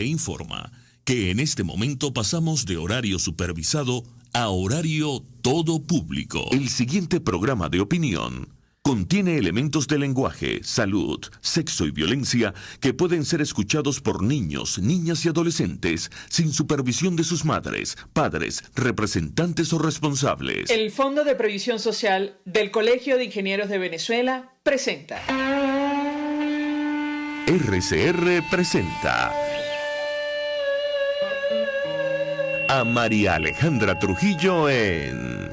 E informa que en este momento pasamos de horario supervisado a horario todo público. El siguiente programa de opinión contiene elementos de lenguaje, salud, sexo y violencia que pueden ser escuchados por niños, niñas y adolescentes sin supervisión de sus madres, padres, representantes o responsables. El Fondo de Previsión Social del Colegio de Ingenieros de Venezuela presenta. RCR presenta a María Alejandra Trujillo en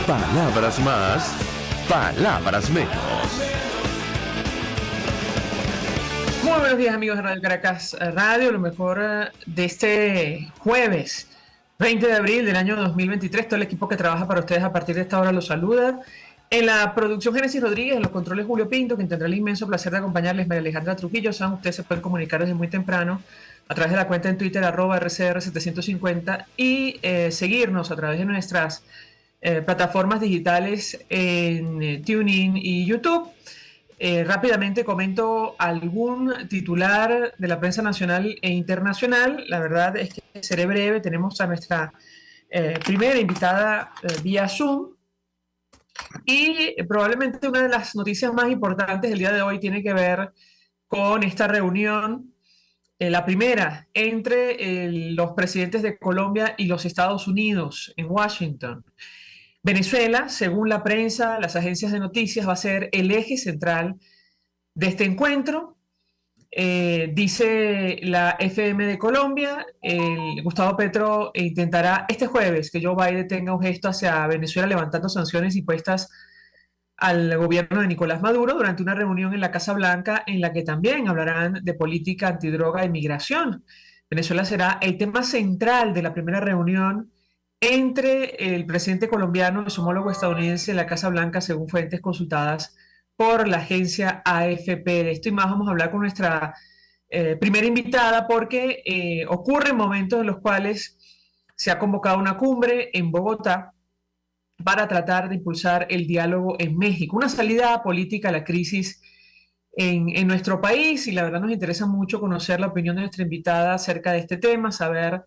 Palabras más, palabras menos. Muy buenos días, amigos de Radio Caracas Radio, lo mejor de este jueves 20 de abril del año 2023. Todo el equipo que trabaja para ustedes a partir de esta hora los saluda. En la producción, Génesis Rodríguez, en los controles, Julio Pinto, quien tendrá el inmenso placer de acompañarles, María Alejandra Trujillo. Saben, ustedes se pueden comunicar desde muy temprano a través de la cuenta en Twitter, @RCR750, y seguirnos a través de nuestras plataformas digitales en TuneIn y YouTube. Rápidamente comento algún titular de la prensa nacional e internacional. La verdad es que seré breve. Tenemos a nuestra primera invitada vía Zoom. Y probablemente una de las noticias más importantes del día de hoy tiene que ver con esta reunión, la primera entre los presidentes de Colombia y los Estados Unidos en Washington. Venezuela, según la prensa, las agencias de noticias, va a ser el eje central de este encuentro. Dice la FM de Colombia, Gustavo Petro intentará este jueves que Joe Biden tenga un gesto hacia Venezuela levantando sanciones impuestas al gobierno de Nicolás Maduro durante una reunión en la Casa Blanca en la que también hablarán de política antidroga e migración. Venezuela será el tema central de la primera reunión entre el presidente colombiano y su homólogo estadounidense en la Casa Blanca, según fuentes consultadas por la agencia AFP. De esto y más vamos a hablar con nuestra primera invitada, porque ocurren momentos en los cuales se ha convocado una cumbre en Bogotá para tratar de impulsar el diálogo en México, una salida política a la crisis en nuestro país, y la verdad nos interesa mucho conocer la opinión de nuestra invitada acerca de este tema, saber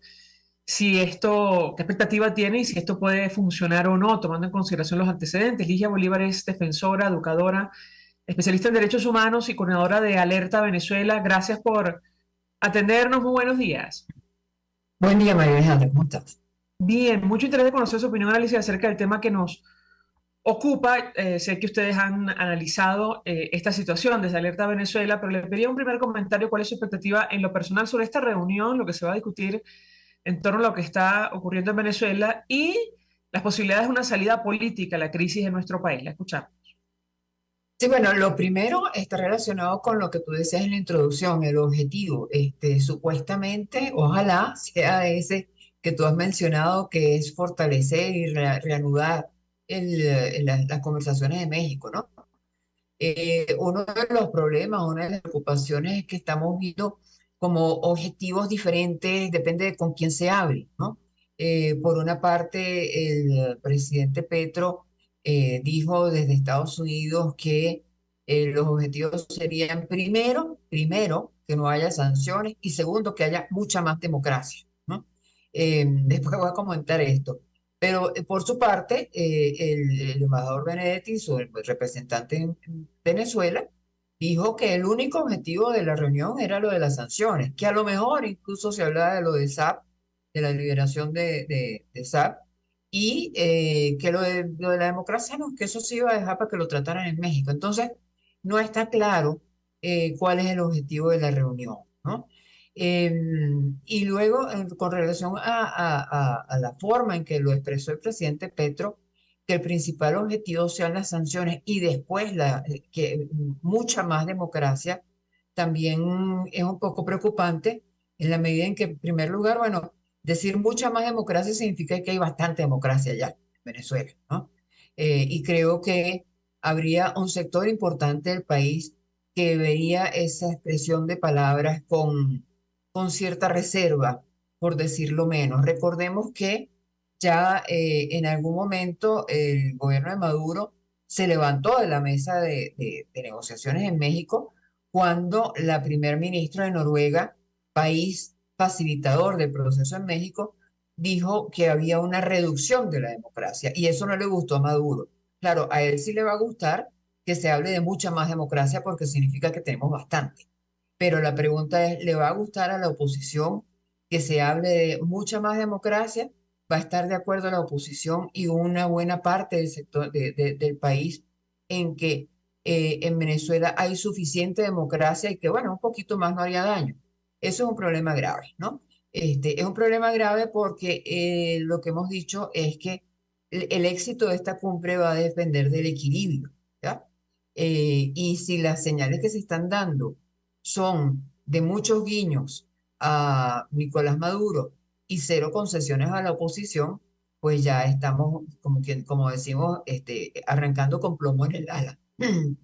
si esto, qué expectativa tiene y si esto puede funcionar o no, tomando en consideración los antecedentes. Ligia Bolívar es defensora, educadora, especialista en derechos humanos y coordinadora de Alerta Venezuela. Gracias por atendernos. Muy buenos días. Buen día, María Alejandra, ¿cómo estás? Bien, mucho interés de conocer su opinión, análisis acerca del tema que nos ocupa. Sé que ustedes han analizado esta situación desde Alerta Venezuela, pero le pedía un primer comentario. ¿Cuál es su expectativa en lo personal sobre esta reunión, lo que se va a discutir en torno a lo que está ocurriendo en Venezuela y las posibilidades de una salida política a la crisis de nuestro país? La escuchamos. Sí, bueno, lo primero está relacionado con lo que tú decías en la introducción, el objetivo. Supuestamente, ojalá sea ese que tú has mencionado, que es fortalecer y reanudar las conversaciones de México, ¿no? Uno de los problemas, una de las preocupaciones es que estamos viendo como objetivos diferentes, depende de con quién se hable, ¿no? Por una parte, el presidente Petro dijo desde Estados Unidos que los objetivos serían primero, que no haya sanciones, y segundo, que haya mucha más democracia, ¿no? Después voy a comentar esto. Pero por su parte, el embajador Benedetti, el representante en Venezuela, dijo que el único objetivo de la reunión era lo de las sanciones, que a lo mejor incluso se hablaba de lo de SAP, de la liberación de SAP, y que lo de la democracia no, que eso se iba a dejar para que lo trataran en México. Entonces, no está claro cuál es el objetivo de la reunión, ¿no? Y luego, con relación a la forma en que lo expresó el presidente Petro, que el principal objetivo sean las sanciones y después que mucha más democracia, también es un poco preocupante en la medida en que, en primer lugar, bueno, decir mucha más democracia significa que hay bastante democracia ya en Venezuela, ¿no? Y creo que habría un sector importante del país que vería esa expresión de palabras con cierta reserva, por decirlo menos. Recordemos que ya en algún momento el gobierno de Maduro se levantó de la mesa de negociaciones en México cuando la primer ministra de Noruega, país facilitador del proceso en México, dijo que había una reducción de la democracia y eso no le gustó a Maduro. Claro, a él sí le va a gustar que se hable de mucha más democracia porque significa que tenemos bastante. Pero la pregunta es, ¿le va a gustar a la oposición que se hable de mucha más democracia? ¿Va a estar de acuerdo la oposición y una buena parte del sector del país en que en Venezuela hay suficiente democracia y que, bueno, un poquito más no haría daño? Eso es un problema grave, ¿no? Es un problema grave porque lo que hemos dicho es que el éxito de esta cumbre va a depender del equilibrio, ¿ya? Y si las señales que se están dando son de muchos guiños a Nicolás Maduro y cero concesiones a la oposición, pues ya estamos, como decimos, arrancando con plomo en el ala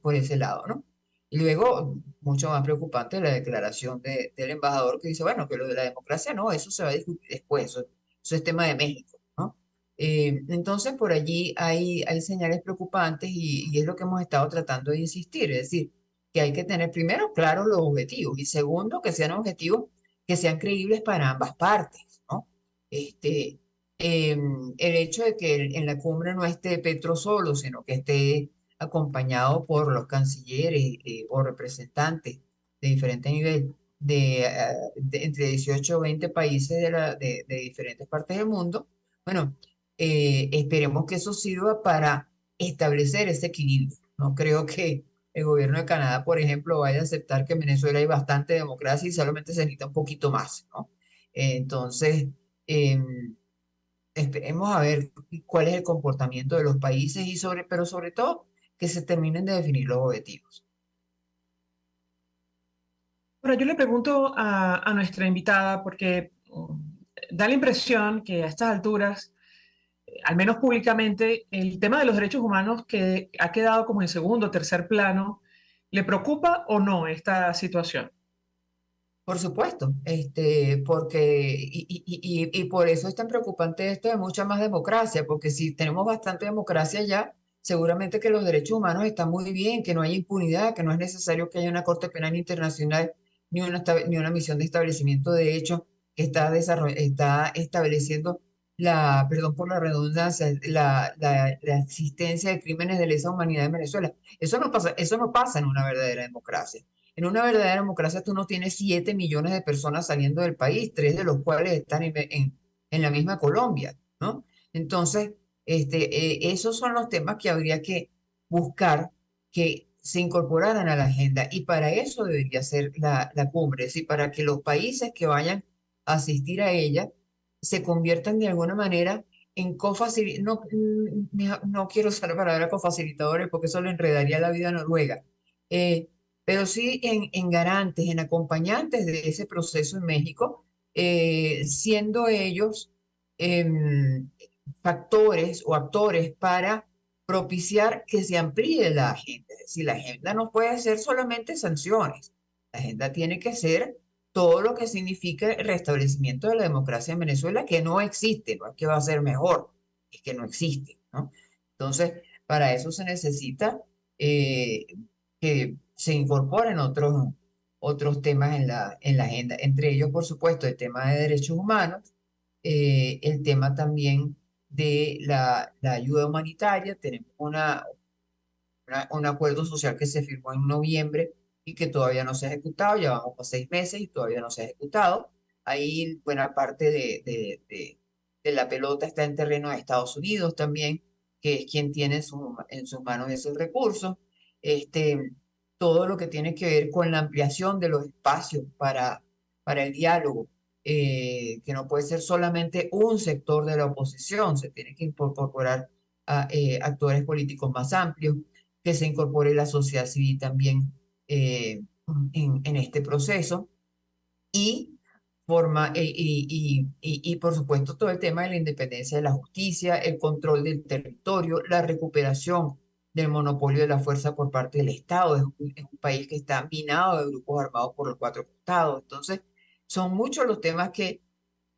por ese lado, ¿no? Y luego, mucho más preocupante, la declaración del embajador que dice, bueno, que lo de la democracia no, eso se va a discutir después, eso es tema de México, ¿no? Entonces, por allí hay señales preocupantes y es lo que hemos estado tratando de insistir, es decir, que hay que tener primero claros los objetivos y segundo, que sean objetivos que sean creíbles para ambas partes, ¿no? Este, el hecho de que en la cumbre no esté Petro solo, sino que esté acompañado por los cancilleres o representantes de diferente nivel entre 18 o 20 países de diferentes partes del mundo, bueno, esperemos que eso sirva para establecer ese equilibrio. No creo que el gobierno de Canadá, por ejemplo, vaya a aceptar que en Venezuela hay bastante democracia y solamente se necesita un poquito más, ¿no? Entonces, esperemos a ver cuál es el comportamiento de los países pero sobre todo que se terminen de definir los objetivos. Ahora, yo le pregunto a nuestra invitada, porque da la impresión que a estas alturas, al menos públicamente, el tema de los derechos humanos que ha quedado como en segundo o tercer plano, ¿le preocupa o no esta situación? Por supuesto, y por eso es tan preocupante esto de mucha más democracia, porque si tenemos bastante democracia ya, seguramente que los derechos humanos están muy bien, que no hay impunidad, que no es necesario que haya una Corte Penal Internacional ni una misión de establecimiento de hechos que está estableciendo perdón por la redundancia, la existencia de crímenes de lesa humanidad en Venezuela. Eso no pasa en una verdadera democracia. En una verdadera democracia tú no tienes 7 millones de personas saliendo del país, 3 de los cuales están en la misma Colombia, ¿no? Entonces, esos son los temas que habría que buscar que se incorporaran a la agenda y para eso debería ser la cumbre, es decir, para que los países que vayan a asistir a ella se conviertan de alguna manera en no, no quiero usar la palabra cofacilitadores porque eso le enredaría la vida a Noruega, pero sí en garantes, en acompañantes de ese proceso en México, siendo ellos em, factores o actores para propiciar que se amplíe la agenda. Es decir, la agenda no puede ser solamente sanciones, la agenda tiene que ser todo lo que significa el restablecimiento de la democracia en Venezuela, que no existe, no es que va a ser mejor, es que no existe, ¿no? Entonces, para eso se necesita que se incorporen otros temas en la agenda, entre ellos, por supuesto, el tema de derechos humanos, el tema también de la ayuda humanitaria. Tenemos un acuerdo social que se firmó en noviembre y que todavía no se ha ejecutado, ya vamos por 6 meses y todavía no se ha ejecutado. Ahí buena parte de la pelota está en terreno de Estados Unidos también, que es quien tiene en sus manos esos recursos. Este, todo lo que tiene que ver con la ampliación de los espacios para el diálogo, que no puede ser solamente un sector de la oposición, se tiene que incorporar a actores políticos más amplios, que se incorpore la sociedad civil también en este proceso y, por supuesto todo el tema de la independencia de la justicia, el control del territorio, la recuperación del monopolio de la fuerza por parte del Estado. Es un país que está minado de grupos armados por los cuatro costados. Entonces, son muchos los temas que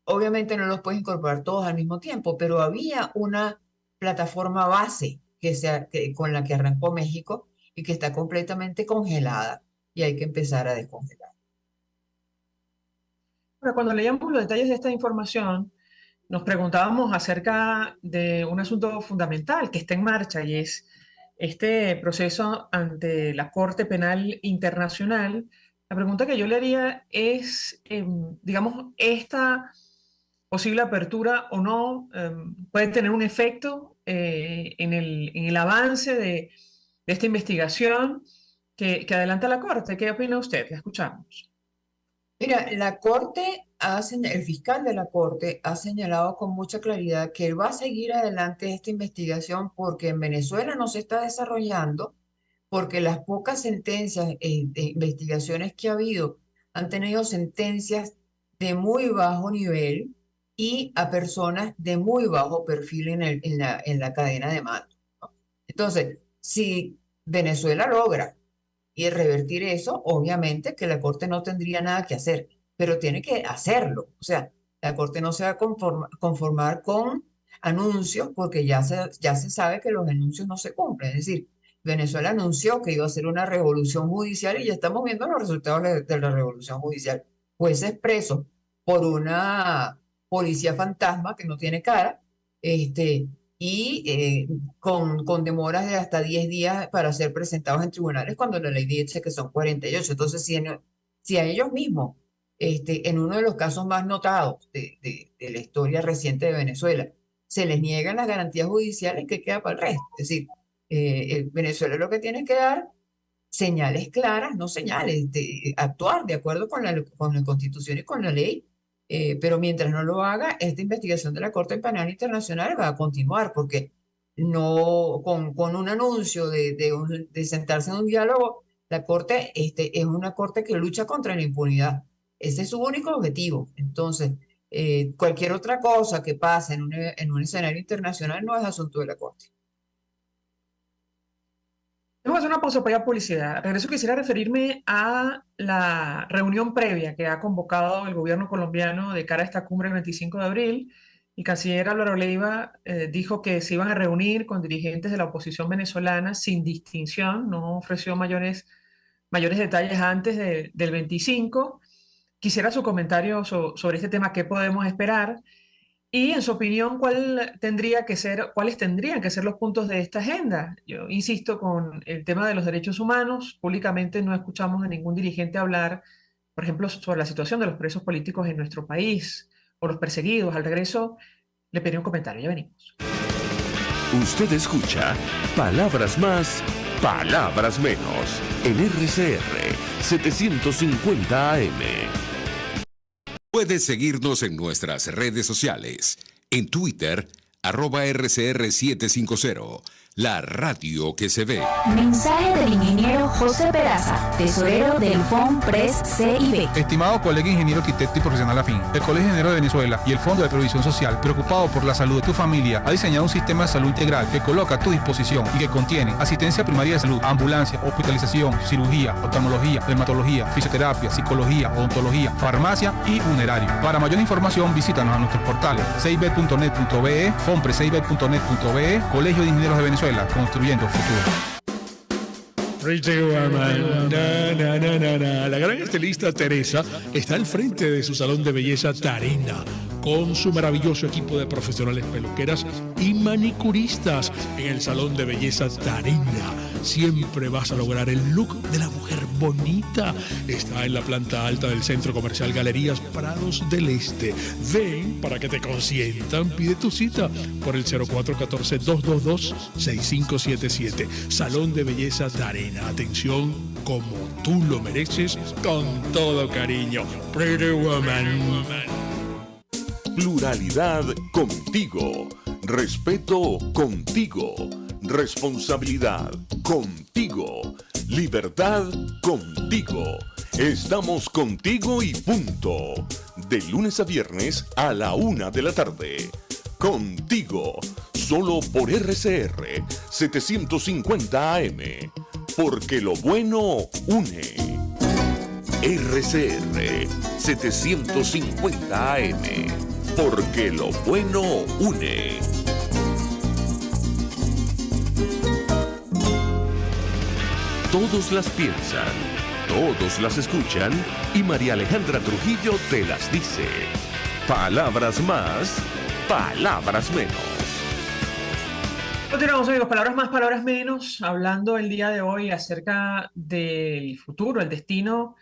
obviamente no los puedes incorporar todos al mismo tiempo, pero había una plataforma base con la que arrancó México y que está completamente congelada y hay que empezar a descongelar. Bueno, cuando leíamos los detalles de esta información, nos preguntábamos acerca de un asunto fundamental que está en marcha y es este proceso ante la Corte Penal Internacional. La pregunta que yo le haría es, digamos, esta posible apertura o no puede tener un efecto en el avance de esta investigación que adelanta la Corte. ¿Qué opina usted? La escuchamos. Mira, el fiscal de la Corte ha señalado con mucha claridad que él va a seguir adelante esta investigación porque en Venezuela no se está desarrollando, porque las pocas sentencias de investigaciones que ha habido han tenido sentencias de muy bajo nivel y a personas de muy bajo perfil en la cadena de mando, ¿no? Entonces, si Venezuela logra y revertir eso, obviamente que la Corte no tendría nada que hacer, pero tiene que hacerlo. O sea, la Corte no se va a conformar con anuncios porque ya se sabe que los anuncios no se cumplen. Es decir, Venezuela anunció que iba a hacer una revolución judicial y ya estamos viendo los resultados de la revolución judicial. Jueces presos por una policía fantasma que no tiene cara, con demoras de hasta 10 días para ser presentados en tribunales cuando la ley dice que son 48. Entonces, si a ellos mismos, en uno de los casos más notados de la historia reciente de Venezuela, se les niegan las garantías judiciales, ¿qué queda para el resto? Es decir, Venezuela lo que tiene que dar señales claras, no señales, actuar de acuerdo con la Constitución y con la ley. Pero mientras no lo haga, esta investigación de la Corte Penal Internacional va a continuar, porque no, con un anuncio de sentarse en un diálogo, la Corte es una Corte que lucha contra la impunidad. Ese es su único objetivo. Entonces, cualquier otra cosa que pase en un escenario internacional no es asunto de la Corte. Vamos a hacer una pausa para ir a publicidad. Regreso, quisiera referirme a la reunión previa que ha convocado el gobierno colombiano de cara a esta cumbre el 25 de abril. El canciller Álvaro Leiva dijo que se iban a reunir con dirigentes de la oposición venezolana sin distinción, no ofreció mayores detalles antes del 25. Quisiera su comentario sobre este tema, qué podemos esperar. Y en su opinión, ¿cuáles tendrían que ser los puntos de esta agenda? Yo insisto con el tema de los derechos humanos. Públicamente no escuchamos a ningún dirigente hablar, por ejemplo, sobre la situación de los presos políticos en nuestro país o los perseguidos. Al regreso, le pediré un comentario. Ya venimos. Usted escucha Palabras Más, Palabras Menos en RCR 750 AM. Puedes seguirnos en nuestras redes sociales. En Twitter, @RCR750. La radio que se ve. Mensaje del ingeniero José Peraza, tesorero del FONPRES CIB. Estimado colega ingeniero arquitecto y profesional afín, el Colegio de Ingenieros de Venezuela y el Fondo de Previsión Social, preocupado por la salud de tu familia, ha diseñado un sistema de salud integral que coloca a tu disposición y que contiene asistencia primaria de salud, ambulancia, hospitalización, cirugía, oftalmología, dermatología, fisioterapia, psicología, odontología, farmacia y funerario. Para mayor información, visítanos a nuestros portales cib.net.be, fonprescib.net.be, Colegio de Ingenieros de Venezuela, construyendo futuro. Pretty Woman. La gran estilista Teresa está al frente de su salón de belleza Tarina, con su maravilloso equipo de profesionales peluqueras y manicuristas. En el salón de belleza Tarina siempre vas a lograr el look de la mujer bonita. Está en la planta alta del Centro Comercial Galerías Prados del Este. Ven para que te consientan. Pide tu cita por el 0414-222-6577. Salón de belleza Tarina. Atención como tú lo mereces, con todo cariño. Pretty Woman. Pluralidad contigo. Respeto contigo. Responsabilidad contigo. Libertad contigo. Estamos contigo y punto. De lunes a viernes a la 1 de la tarde. Contigo. Solo por RCR 750 AM. Porque lo bueno une. RCR 750 AM. Porque lo bueno une. Todos las piensan, todos las escuchan y María Alejandra Trujillo te las dice. Palabras más, palabras menos. Continuamos, amigos, palabras más, palabras menos, hablando el día de hoy acerca del futuro, el destino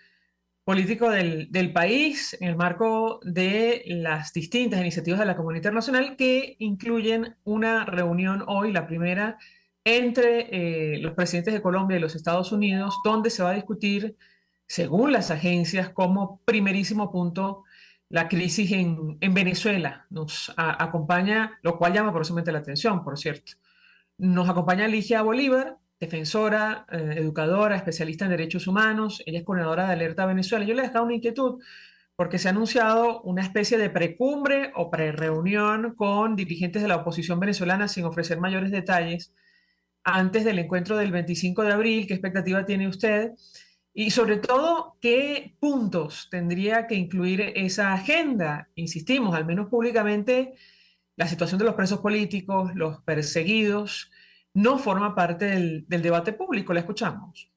político del país en el marco de las distintas iniciativas de la comunidad internacional que incluyen una reunión hoy, la primera, entre los presidentes de Colombia y los Estados Unidos, donde se va a discutir, según las agencias, como primerísimo punto, la crisis en Venezuela. Nos acompaña, lo cual llama profundamente la atención, por cierto. Nos acompaña Ligia Bolívar, defensora, educadora, especialista en derechos humanos. Ella es coordinadora de Alerta Venezuela. Yo le he dejado una inquietud porque se ha anunciado una especie de precumbre o prereunión con dirigentes de la oposición venezolana sin ofrecer mayores detalles antes del encuentro del 25 de abril. ¿Qué expectativa tiene usted? Y sobre todo, ¿qué puntos tendría que incluir esa agenda? Insistimos, al menos públicamente, la situación de los presos políticos, los perseguidos, no forma parte del debate público. La escuchamos.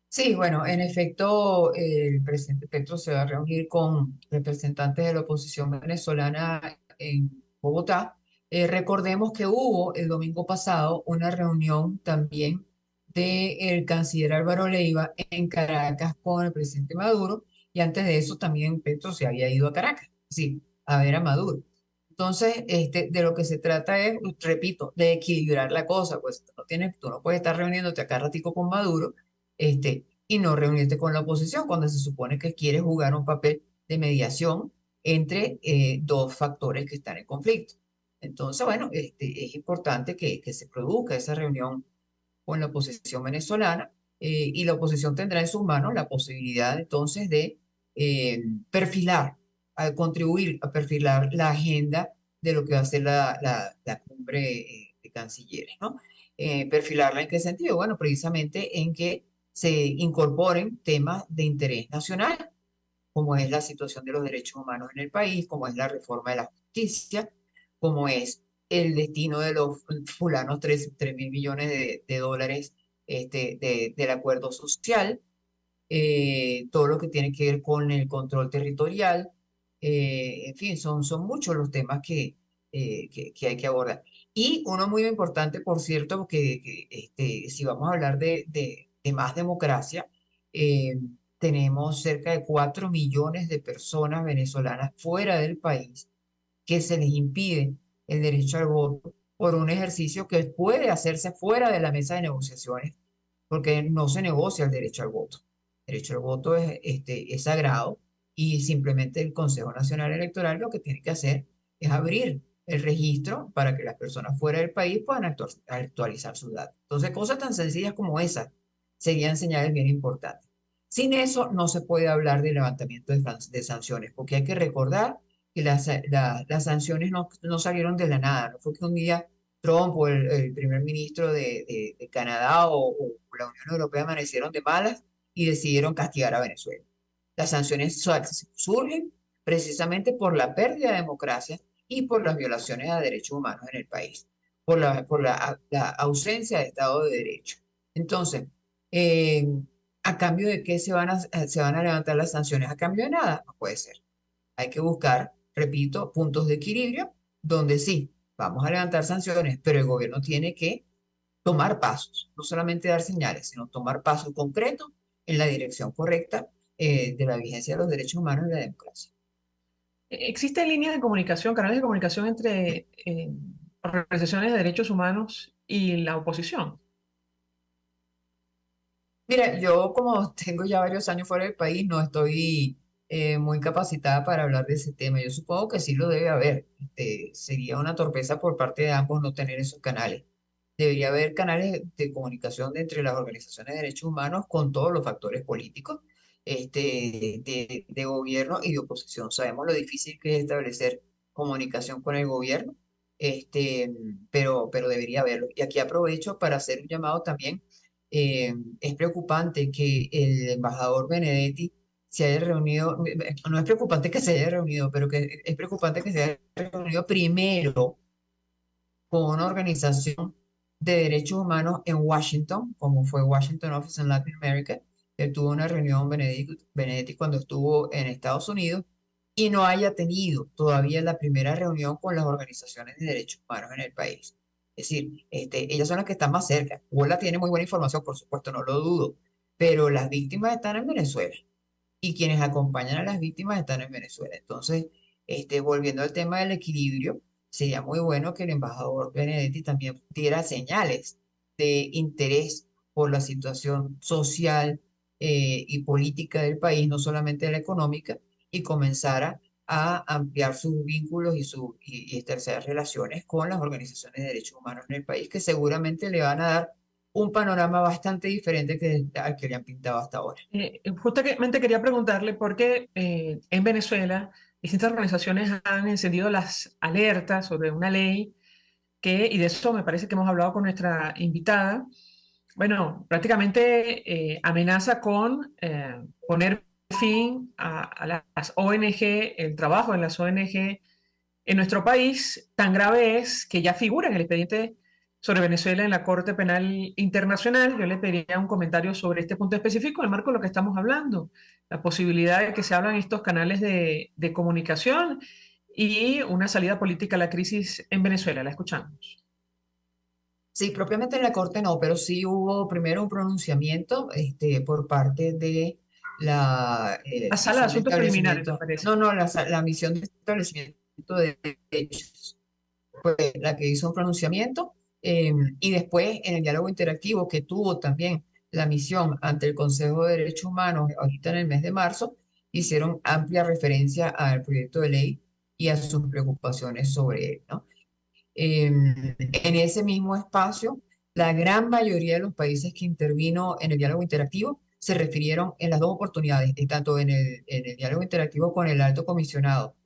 Sí, bueno, en efecto, el presidente Petro se va a reunir con representantes de la oposición venezolana en Bogotá. Recordemos que hubo el domingo pasado una reunión también del canciller Álvaro Leiva en Caracas con el presidente Maduro, y antes de eso también Petro se había ido a Caracas, sí, a ver a Maduro. Entonces, de lo que se trata es, repito, de equilibrar la cosa, pues tú no puedes estar reuniéndote acá ratico con Maduro, y no reunirte con la oposición cuando se supone que quieres jugar un papel de mediación entre dos factores que están en conflicto. Entonces, bueno, es importante que se produzca esa reunión con la oposición venezolana, y la oposición tendrá en sus manos la posibilidad entonces de perfilar, a contribuir a perfilar la agenda de lo que va a ser la cumbre de cancilleres, ¿no? ¿Perfilarla en qué sentido? Bueno, precisamente en que se incorporen temas de interés nacional, como es la situación de los derechos humanos en el país, como es la reforma de la justicia, como es el destino de los fulanos 3.000 millones de dólares del acuerdo social, todo lo que tiene que ver con el control territorial. En fin, son muchos los temas que hay que abordar. Y uno muy importante, por cierto, porque si vamos a hablar de más democracia, tenemos cerca de 4 millones de personas venezolanas fuera del país que se les impide el derecho al voto por un ejercicio que puede hacerse fuera de la mesa de negociaciones, porque no se negocia el derecho al voto. El derecho al voto es sagrado, y simplemente el Consejo Nacional Electoral lo que tiene que hacer es abrir el registro para que las personas fuera del país puedan actualizar sus datos. Entonces, cosas tan sencillas como esas serían señales bien importantes. Sin eso no se puede hablar de levantamiento de sanciones, porque hay que recordar que las sanciones no salieron de la nada. No fue que un día Trump o el primer ministro de Canadá o la Unión Europea amanecieron de malas y decidieron castigar a Venezuela. Las sanciones surgen precisamente por la pérdida de democracia y por las violaciones a derechos humanos en el país, por la ausencia de Estado de Derecho. Entonces, ¿a cambio de qué se van a levantar las sanciones? ¿A cambio de nada? No puede ser. Hay que buscar, repito, puntos de equilibrio donde sí, vamos a levantar sanciones, pero el gobierno tiene que tomar pasos, no solamente dar señales, sino tomar pasos concretos en la dirección correcta de la vigencia de los derechos humanos y la democracia. ¿Existen líneas de comunicación, canales de comunicación entre organizaciones de derechos humanos y la oposición? Mira, yo como tengo ya varios años fuera del país, no estoy muy capacitada para hablar de ese tema. Yo supongo que sí lo debe haber. Sería una torpeza por parte de ambos no tener esos canales. Debería haber canales de comunicación entre las organizaciones de derechos humanos con todos los factores políticos, de gobierno y de oposición. Sabemos lo difícil que es establecer comunicación con el gobierno, pero debería haberlo. Y aquí aprovecho para hacer un llamado también. Es preocupante que el embajador Benedetti se haya reunido, no es preocupante que se haya reunido, pero que es preocupante que se haya reunido primero con una organización de Derechos Humanos en Washington, como fue Washington Office in Latin America. Él tuvo una reunión, Benedetti, cuando estuvo en Estados Unidos, y no haya tenido todavía la primera reunión con las organizaciones de derechos humanos en el país. Es decir, ellas son las que están más cerca. Huela tiene muy buena información, por supuesto, no lo dudo, pero las víctimas están en Venezuela y quienes acompañan a las víctimas están en Venezuela. Entonces, volviendo al tema del equilibrio, sería muy bueno que el embajador Benedetti también diera señales de interés por la situación social y política del país, no solamente la económica, y comenzara a ampliar sus vínculos y establecer relaciones con las organizaciones de derechos humanos en el país, que seguramente le van a dar un panorama bastante diferente al que le han pintado hasta ahora. Justamente quería preguntarle por qué en Venezuela distintas organizaciones han encendido las alertas sobre una ley y de eso me parece que hemos hablado con nuestra invitada, bueno, prácticamente amenaza con poner fin a las ONG, el trabajo en las ONG en nuestro país. Tan grave es que ya figura en el expediente sobre Venezuela en la Corte Penal Internacional. Yo le pediría un comentario sobre este punto específico, en el marco de lo que estamos hablando, la posibilidad de que se abran estos canales de comunicación y una salida política a la crisis en Venezuela. La escuchamos. Sí, propiamente en la Corte no, pero sí hubo primero un pronunciamiento por parte de la La Sala de misión de Asuntos Preliminares, me establecimiento, parece. no, la misión de establecimiento de derechos fue la que hizo un pronunciamiento, y después en el diálogo interactivo que tuvo también la misión ante el Consejo de Derechos Humanos ahorita en el mes de marzo, hicieron amplia referencia al proyecto de ley y a sus preocupaciones sobre él, ¿no? En ese mismo espacio, la gran mayoría de los países que intervino en el diálogo interactivo se refirieron en las dos oportunidades, tanto en el diálogo interactivo con el alto comisionado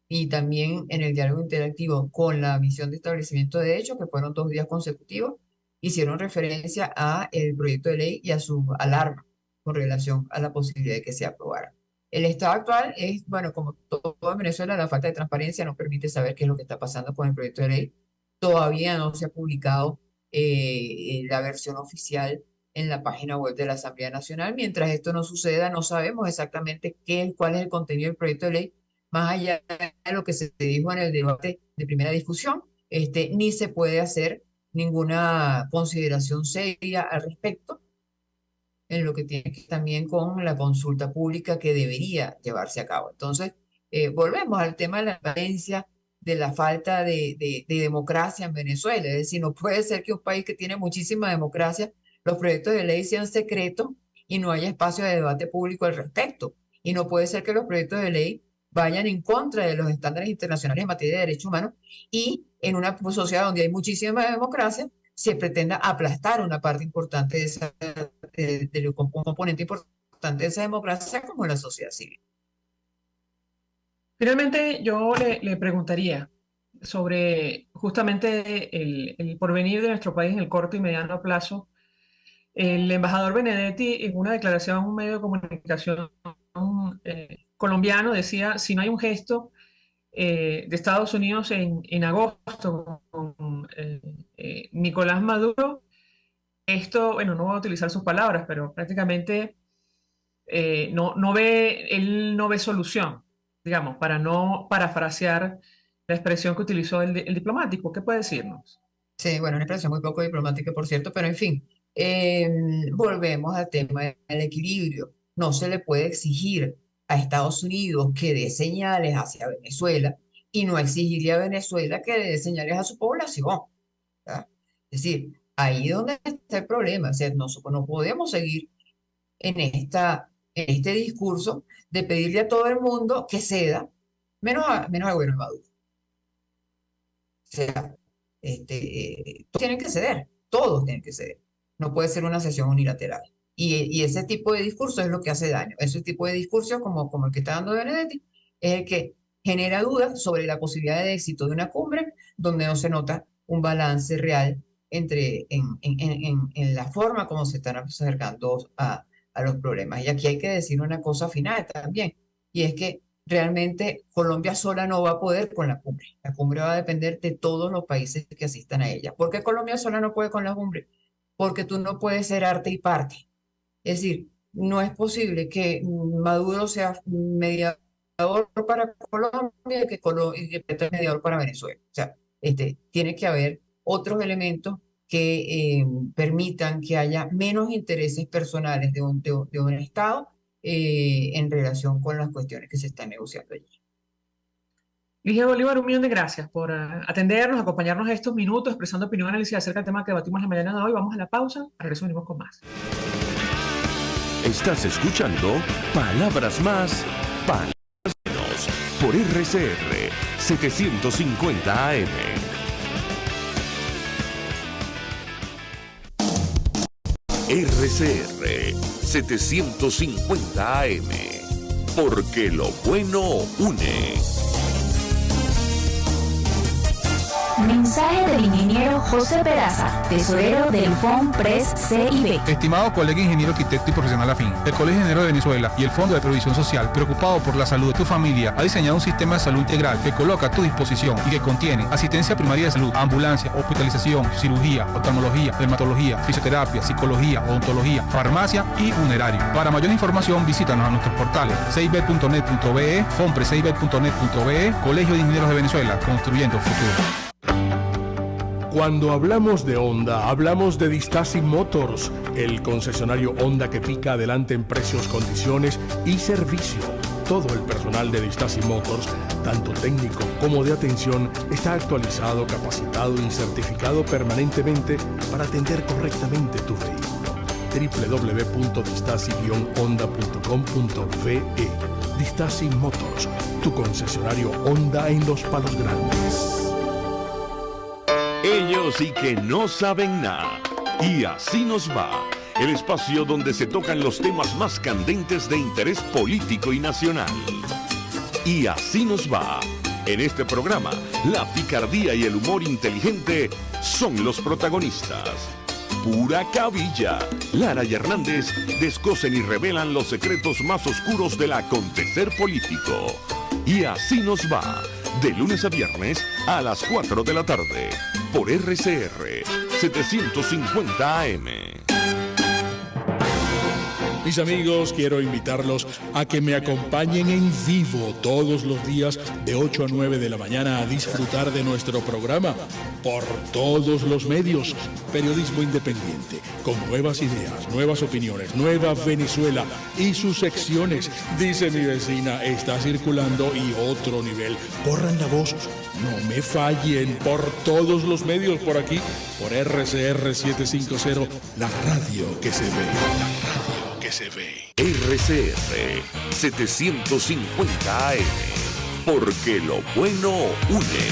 y también en el diálogo interactivo con la misión de establecimiento de derechos, que fueron 2 días consecutivos, hicieron referencia a el proyecto de ley y a su alarma con relación a la posibilidad de que se aprobara. El estado actual es, bueno, como todo en Venezuela, la falta de transparencia no permite saber qué es lo que está pasando con el proyecto de ley. Todavía no se ha publicado la versión oficial en la página web de la Asamblea Nacional. Mientras esto no suceda, no sabemos exactamente cuál es el contenido del proyecto de ley, más allá de lo que se dijo en el debate de primera discusión, ni se puede hacer ninguna consideración seria al respecto en lo que tiene que ver también con la consulta pública que debería llevarse a cabo. Entonces, volvemos al tema de la violencia, de la falta de democracia en Venezuela. Es decir, no puede ser que un país que tiene muchísima democracia, los proyectos de ley sean secretos y no haya espacio de debate público al respecto. Y no puede ser que los proyectos de ley vayan en contra de los estándares internacionales en materia de derechos humanos y en una sociedad donde hay muchísima democracia se pretenda aplastar una parte importante de un componente importante de esa democracia como la sociedad civil. Finalmente, yo le preguntaría sobre justamente el porvenir de nuestro país en el corto y mediano plazo. El embajador Benedetti, en una declaración a un medio de comunicación colombiano, decía: si no hay un gesto de Estados Unidos en agosto con Nicolás Maduro, esto, bueno, no voy a utilizar sus palabras, pero prácticamente él no ve solución, digamos, para no parafrasear la expresión que utilizó el diplomático. ¿Qué puede decirnos? Sí, bueno, una expresión muy poco diplomática, por cierto, pero en fin, volvemos al tema del equilibrio. No se le puede exigir a Estados Unidos que dé señales hacia Venezuela y no exigirle a Venezuela que dé señales a su población, ¿verdad? Es decir, ahí es donde está el problema. O sea, no podemos seguir en este discurso de pedirle a todo el mundo que ceda, menos al gobierno de Maduro. O sea, todos tienen que ceder, todos tienen que ceder. No puede ser una sesión unilateral. Y ese tipo de discurso es lo que hace daño. Ese tipo de discurso, como el que está dando Benedetti, es el que genera dudas sobre la posibilidad de éxito de una cumbre donde no se nota un balance real en la forma como se están acercando a los problemas. Y aquí hay que decir una cosa final también, y es que realmente Colombia sola no va a poder con la cumbre. La cumbre va a depender de todos los países que asistan a ella. ¿Por qué Colombia sola no puede con la cumbre? Porque tú no puedes ser arte y parte. Es decir, no es posible que Maduro sea mediador para Colombia y que Petro es mediador para Venezuela. O sea, tiene que haber otros elementos que permitan que haya menos intereses personales de un Estado en relación con las cuestiones que se están negociando allí. Ligia Bolívar, 1.000.000 de gracias por atendernos, acompañarnos estos minutos, expresando opinión y análisis acerca del tema que debatimos la mañana de hoy. Vamos a la pausa, al regreso venimos con más. Estás escuchando Palabras Más, Palabras Menos, por RCR 750 AM. RCR 750 AM, porque lo bueno une. Mensaje del ingeniero José Peraza, tesorero del FONPRES CIB. Estimado colega ingeniero arquitecto y profesional afín, el Colegio Ingeniero de Venezuela y el Fondo de Previsión Social, preocupado por la salud de tu familia, ha diseñado un sistema de salud integral que coloca a tu disposición y que contiene asistencia primaria de salud, ambulancia, hospitalización, cirugía, oftalmología, dermatología, fisioterapia, psicología, odontología, farmacia y funerario. Para mayor información, visítanos a nuestros portales cib.net.be, fonprescib.net.be, Colegio de Ingenieros de Venezuela, construyendo futuro. Cuando hablamos de Honda, hablamos de Distasi Motors, el concesionario Honda que pica adelante en precios, condiciones y servicio. Todo el personal de Distasi Motors, tanto técnico como de atención, está actualizado, capacitado y certificado permanentemente para atender correctamente tu vehículo. www.distasi-honda.com.ve. Distasi Motors, tu concesionario Honda en Los Palos Grandes. Ellos y que no saben nada. Y así nos va. El espacio donde se tocan los temas más candentes de interés político y nacional. Y así nos va. En este programa, la picardía y el humor inteligente son los protagonistas. Pura cabilla. Lara y Hernández descosen y revelan los secretos más oscuros del acontecer político. Y así nos va. De lunes a viernes a las 4 de la tarde. Por RCR 750 AM. Mis amigos, quiero invitarlos a que me acompañen en vivo todos los días de 8 a 9 de la mañana a disfrutar de nuestro programa por todos los medios. Periodismo independiente, con nuevas ideas, nuevas opiniones, Nueva Venezuela y sus secciones. Dice mi vecina, está circulando y otro nivel. Corran la voz, no me fallen, por todos los medios por aquí, por RCR 750, la radio que se ve. La radio que se ve. RCR 750 AM, porque lo bueno une.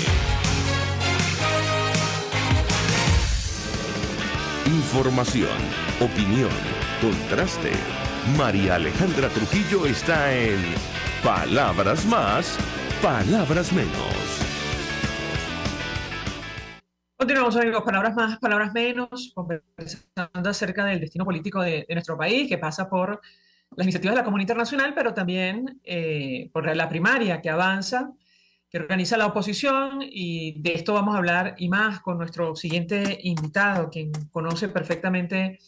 Información, opinión, contraste. María Alejandra Trujillo está en Palabras Más, Palabras Menos. Continuamos, amigos, palabras más, palabras menos, conversando acerca del destino político de nuestro país, que pasa por las iniciativas de la comunidad internacional, pero también por la primaria que avanza, que organiza la oposición, y de esto vamos a hablar y más con nuestro siguiente invitado, quien conoce perfectamente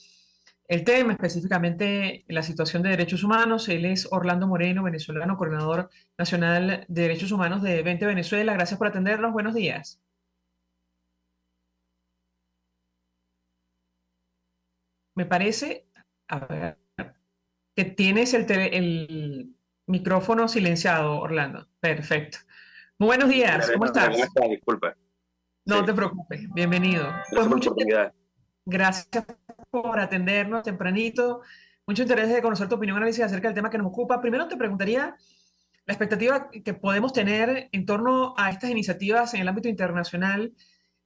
el tema, específicamente la situación de derechos humanos. Él es Orlando Moreno, venezolano, coordinador nacional de derechos humanos de 20 Venezuela. Gracias por atendernos. Buenos días. Me parece, a ver, que tienes el micrófono silenciado, Orlando. Perfecto. Muy buenos días, ¿cómo estás? ¿Cómo estás? Disculpa. No Sí. te preocupes, bienvenido. Gracias Pues por la mucho, oportunidad. gracias por atendernos tempranito. Mucho interés de conocer tu opinión, análisis acerca del tema que nos ocupa. Primero te preguntaría la expectativa que podemos tener en torno a estas iniciativas en el ámbito internacional.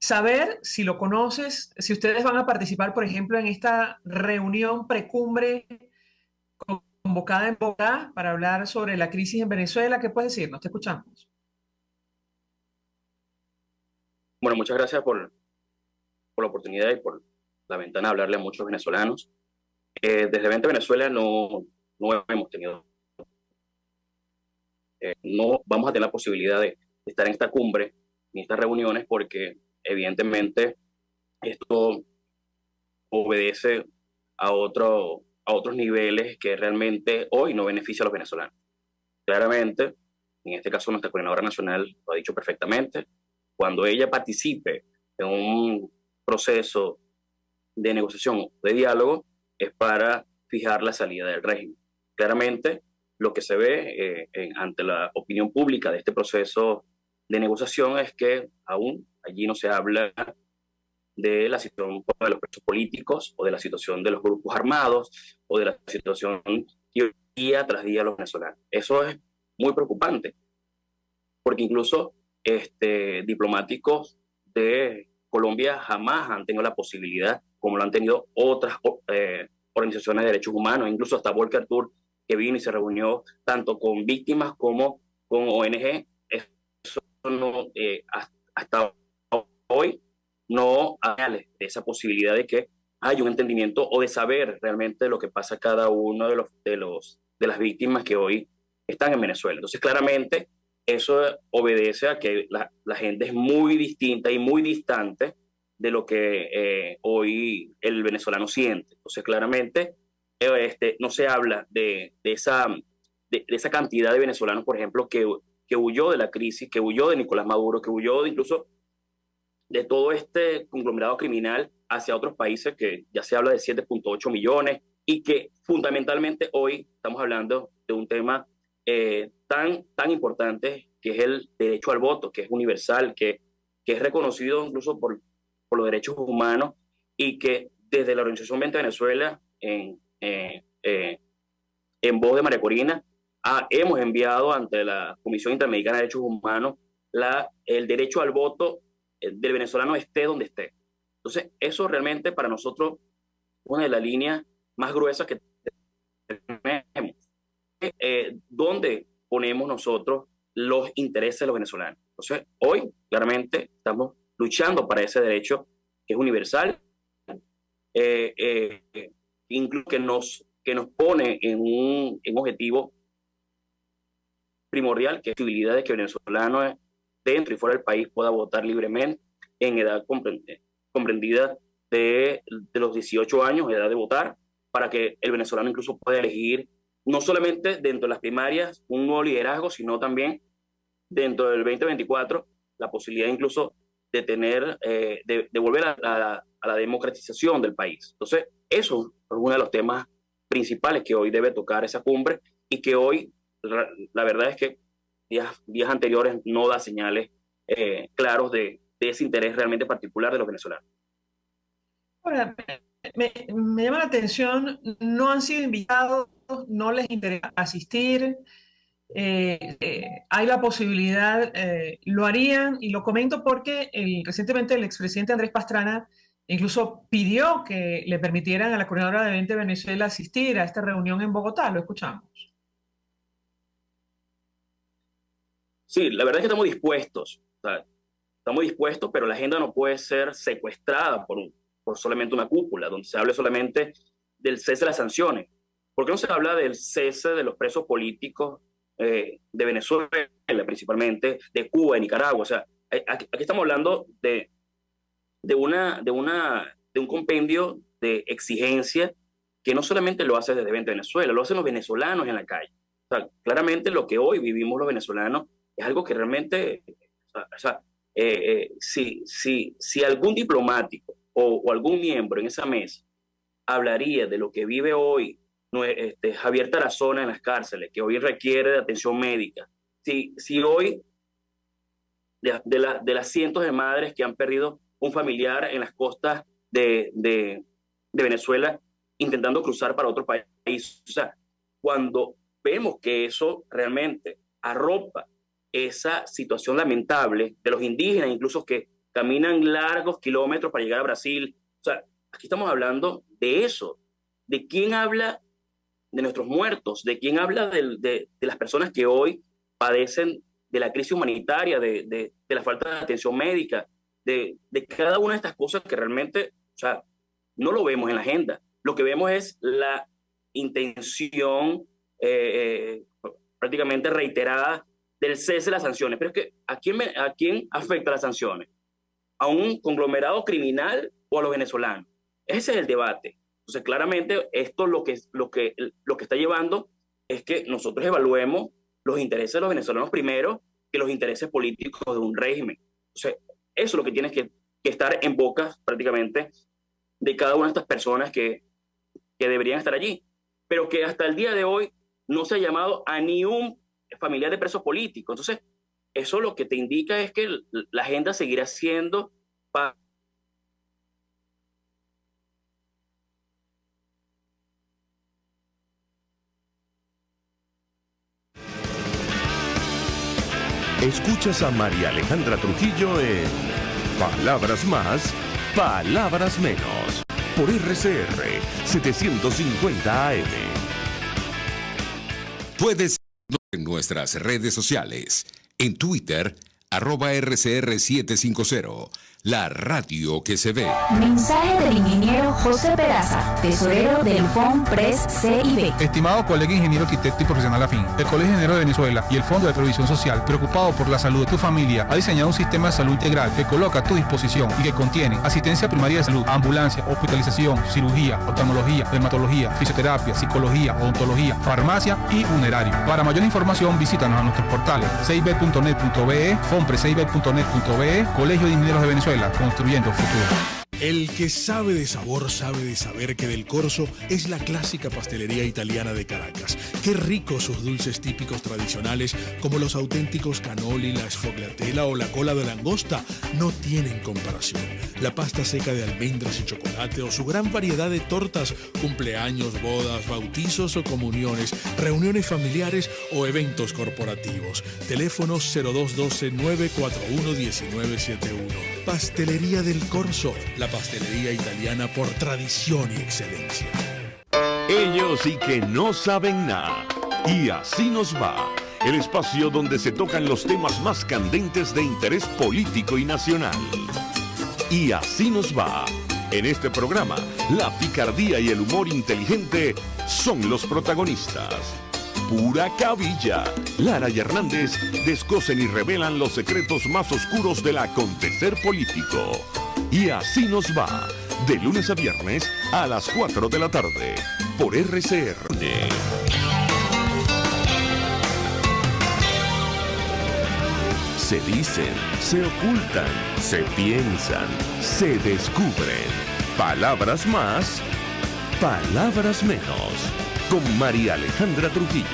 Saber si lo conoces, si ustedes van a participar, por ejemplo, en esta reunión precumbre convocada en Bogotá para hablar sobre la crisis en Venezuela. ¿Qué puedes decirnos? Te escuchamos. Bueno, muchas gracias por la oportunidad y por la ventana de hablarle a muchos venezolanos. Desde 20 Venezuela no hemos tenido no vamos a tener la posibilidad de estar en esta cumbre, en estas reuniones, porque evidentemente esto obedece a otros niveles que realmente hoy no beneficia a los venezolanos. Claramente, en este caso nuestra coordinadora nacional lo ha dicho perfectamente, cuando ella participe en un proceso de negociación o de diálogo es para fijar la salida del régimen. Claramente, lo que se ve ante la opinión pública de este proceso de negociación es que aún allí no se habla de la situación de los presos políticos o de la situación de los grupos armados o de la situación que día tras día los venezolanos. Eso es muy preocupante, porque incluso diplomáticos de Colombia jamás han tenido la posibilidad, como lo han tenido otras organizaciones de derechos humanos, incluso hasta Volker Turk, que vino y se reunió tanto con víctimas como con ONG. Eso no, hasta hoy no hay de esa posibilidad de que haya un entendimiento o de saber realmente lo que pasa a cada uno de las víctimas que hoy están en Venezuela. Entonces, claramente, eso obedece a que la gente es muy distinta y muy distante de lo que hoy el venezolano siente. Entonces, claramente, no se habla de esa cantidad de venezolanos, por ejemplo, que huyó de la crisis, que huyó de Nicolás Maduro, que huyó incluso de todo este conglomerado criminal hacia otros países, que ya se habla de 7.8 millones, y que fundamentalmente hoy estamos hablando de un tema tan importante, que es el derecho al voto, que es universal, que es reconocido incluso por los derechos humanos, y que desde la Organización 20 Venezuela, en voz de María Corina, hemos enviado ante la Comisión Interamericana de Derechos Humanos el derecho al voto del venezolano esté donde esté. Entonces, eso realmente para nosotros es una de las líneas más gruesas que tenemos. ¿Dónde ponemos nosotros los intereses de los venezolanos? Entonces, hoy claramente estamos luchando para ese derecho que es universal, incluso que nos pone en un objetivo primordial, que es la posibilidad de que el venezolano dentro y fuera del país pueda votar libremente en edad comprendida de los 18 años, edad de votar, para que el venezolano incluso pueda elegir no solamente dentro de las primarias un nuevo liderazgo, sino también dentro del 2024 la posibilidad incluso de tener, de volver a la democratización del país. Entonces, eso es uno de los temas principales que hoy debe tocar esa cumbre, y que hoy, la verdad es que días anteriores no da señales claros de ese interés realmente particular de los venezolanos. Ahora, me llama la atención, no han sido invitados, no les interesa asistir, hay la posibilidad, lo harían, y lo comento porque recientemente el expresidente Andrés Pastrana incluso pidió que le permitieran a la coordinadora de 20 Venezuela asistir a esta reunión en Bogotá. Lo escuchamos. Sí, la verdad es que estamos dispuestos. O sea, estamos dispuestos, pero la agenda no puede ser secuestrada por solamente una cúpula, donde se hable solamente del cese de las sanciones. ¿Por qué no se habla del cese de los presos políticos de Venezuela, principalmente, de Cuba, de Nicaragua? O sea, aquí estamos hablando de un compendio de exigencia que no solamente lo hace desde 20 Venezuela, lo hacen los venezolanos en la calle. O sea, claramente lo que hoy vivimos los venezolanos es algo que realmente, si algún diplomático o algún miembro en esa mesa hablaría de lo que vive hoy Javier Tarazona en las cárceles, que hoy requiere de atención médica, si hoy de las cientos de madres que han perdido un familiar en las costas de Venezuela intentando cruzar para otro país, o sea, cuando vemos que eso realmente arropa esa situación lamentable de los indígenas, incluso que caminan largos kilómetros para llegar a Brasil. O sea, aquí estamos hablando de eso. ¿De quién habla de nuestros muertos? ¿De quién habla de las personas que hoy padecen de la crisis humanitaria, de la falta de atención médica, de cada una de estas cosas que realmente, o sea, no lo vemos en la agenda? Lo que vemos es la intención prácticamente reiterada del cese de las sanciones. Pero es que ¿a quién afecta las sanciones? ¿A un conglomerado criminal o a los venezolanos? Ese es el debate. Entonces, claramente, esto lo que está llevando es que nosotros evaluemos los intereses de los venezolanos primero que los intereses políticos de un régimen. Entonces, eso es lo que tiene que estar en boca prácticamente de cada una de estas personas que deberían estar allí, pero que hasta el día de hoy no se ha llamado a ni un familiar de presos políticos. Entonces, eso lo que te indica es que la agenda seguirá siendo para... Escuchas a María Alejandra Trujillo en Palabras Más, Palabras Menos, por RCR 750 AM. Puedes seguirnos en nuestras redes sociales. En Twitter, @RCR750. La radio que se ve. Mensaje del ingeniero José Peraza, tesorero del FONPRES CIB. Estimado colega ingeniero arquitecto y profesional afín, el Colegio Ingeniero de Venezuela y el Fondo de Previsión Social, preocupado por la salud de tu familia, ha diseñado un sistema de salud integral que coloca a tu disposición y que contiene asistencia primaria de salud, ambulancia, hospitalización, cirugía, oftalmología, dermatología, fisioterapia, psicología, odontología, farmacia y funerario. Para mayor información, visítanos a nuestros portales cib.net.be, fonprescib.net.be, Colegio de Ingenieros de Venezuela, construyendo futuro. El que sabe de sabor sabe de saber que Del Corso es la clásica pastelería italiana de Caracas. Qué ricos sus dulces típicos tradicionales como los auténticos cannoli, la sfogliatella o la cola de langosta no tienen comparación. La pasta seca de almendras y chocolate o su gran variedad de tortas, cumpleaños, bodas, bautizos o comuniones, reuniones familiares o eventos corporativos. Teléfonos 0212-941-1971. Pastelería Del Corso, la pastelería italiana por tradición y excelencia. Ellos sí que no saben nada. Y así nos va. El espacio donde se tocan los temas más candentes de interés político y nacional. Y así nos va. En este programa, la picardía y el humor inteligente son los protagonistas. Pura cabilla. Lara y Hernández descosen y revelan los secretos más oscuros del acontecer político. Y así nos va, de lunes a viernes a las 4 de la tarde, por RCR. Se dicen, se ocultan, se piensan, se descubren. Palabras más, palabras menos. Con María Alejandra Trujillo.